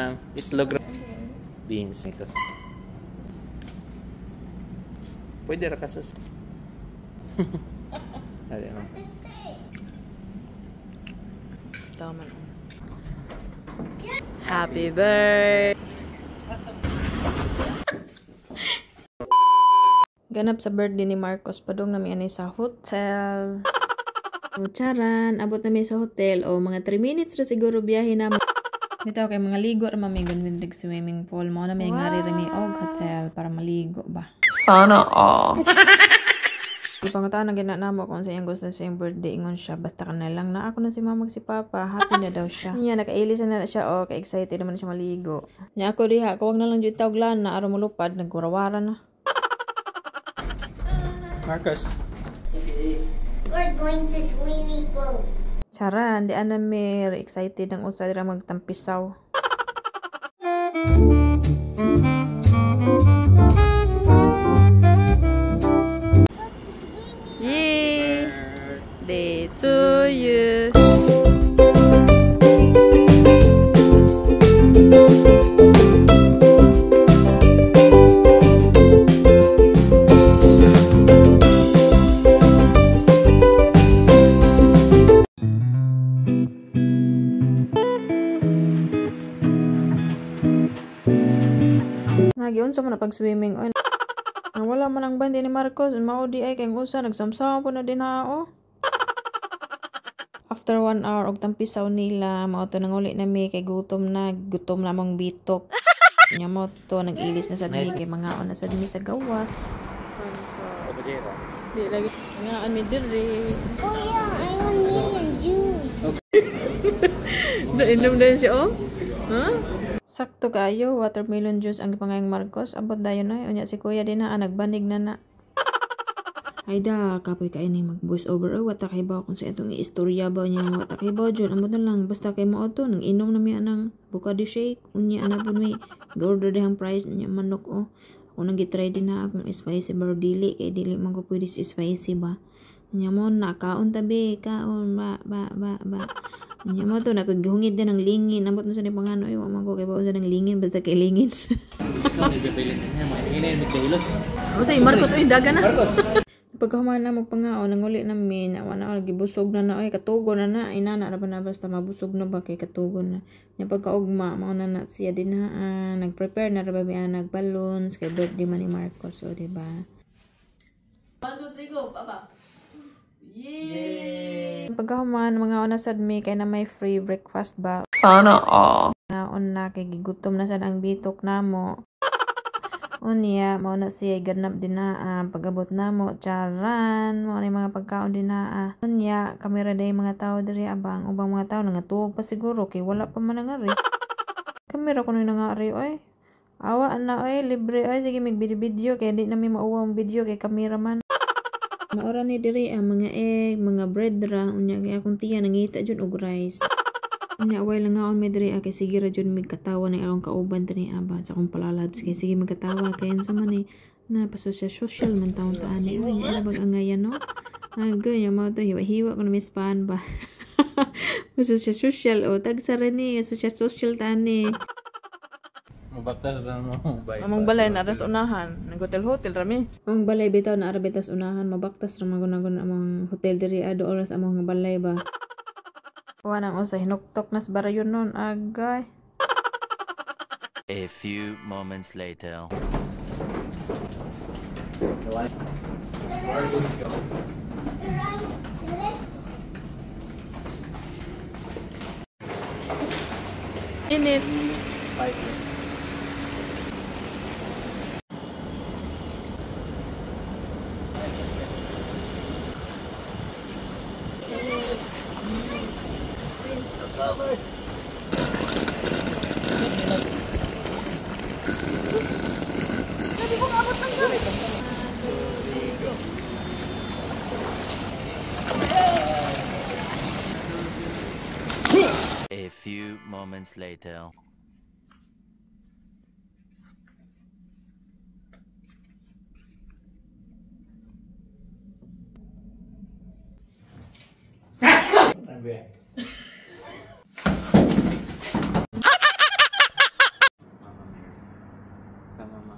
lang. Itlog. Beans. Ito. Pwede ra kasus. Tama. Happy birthday. Ganap sa birthday ni Marcos, padung nami ani sa hotel. O charan, abot nami sa hotel o mga 3 minutes ra siguro biyahe na. Bitaw kay mga ligo ra mami ganun dig swimming pool mo na may ngari rami og hotel para maligo ba. Sana all. Ipangutaan na ginanamo kung sa iyang gusto sa iyang birthday ingon siya basta ka na lang na ako na si mama si papa happy na daw siya. Niya nakailis na siya o ka-excited naman siya maligo. Nya ako diha kawag na lang jud tawag lana aron mulupad nagkurawara na. Marcos. We're going to swimming pool. Charan, di ana mir excited ang usa dira magtampisaw. Yay! Day to you. Nagiunsa mo na pag-swimming. Oy, wala man ang bandi ni Marcos. Mao di ay kay usa nagsamsam po na din hao. After 1 hour og tampisaw nila, mao to nang uli nami kay gutom na mong bitok. Nya mo to nag-ilis na sa dili kay mga na sa dili sa gawas. Di lagi nga ami diri. Oh yeah, I want melon juice. Inom din siya oh. Ha? Sakto kayo, watermelon juice ang pangayang Marcos. Abot dayon na, unya si kuya din na, nagbanig na. Ay da, kapoy kayo ni mag-voice over. Ay, wata kay ba kung sa itong istorya ba niya. Wata kay ba dyan, amot na lang. Basta kay mo to, nang inom na may anang bukado shake. Unya, anapon may order dihang price niya manok oh. Ako nang gitry din na akong spicy bar dili. Kay dili man ko pwede spicy ba. Unya mo na, kaon tabi, kaon, ba. Anya mo to nagahungid din ng lingin. Ambot na sa ni pangano ay wa man ko kay baon sa ng lingin basta kay lingin. Ikaw ni Jabilin na mo. Hinayin mo kailos. O say Marcos ay daga na. Pagkahuman na magpangaon nanguli na mi na wana gibusog na ay katugo na inana ra ba na basta mabusog na ba kay katugo na. Nya pagkaugma mao na siya din na nag-prepare na ra ba nag-balloons kay birthday man ni Marcos o di ba. 1 2 3 go papa. Yay! Pagkahuman mga una sad mi kay na may free breakfast ba. Sana all. Naon na kay gigutom na sad ang bitok namo. Unya mao na siya ganap din na pag-abot namo charan mao ni mga pagkaon din na. Unya kamera day mga tao diri abang ubang mga tao nangatuog pa siguro kay wala pa man ngari. Kamera kuno ngari oy. Awa na oy libre oy sige mag-video kay di na mi mauwa ang video kay cameraman. Maora ni diri ang mga egg, mga bread ra unya kay akong tiya nangita jud og rice. Unya way lang ngaon mi diri kay sige ra jud mi katawa ni akong kauban diri aba sa akong palalads kay sige magkatawa kay unsa man ni na social man taon ta ani unya ana bag angayan no. Agay ya mo to hiwa ko na mispan ba. social o tagsa ra ni social tani. Mabaktas na mo. Among balay na ras unahan, nag-hotel rami. Ang balay bitaw na arabitas unahan, mabaktas ra magunagon among hotel diri ado oras among balay ba. Wanang usa hinuktok nas barayon nun agay. A few moments later. Init. A few moments later. Tama, ma.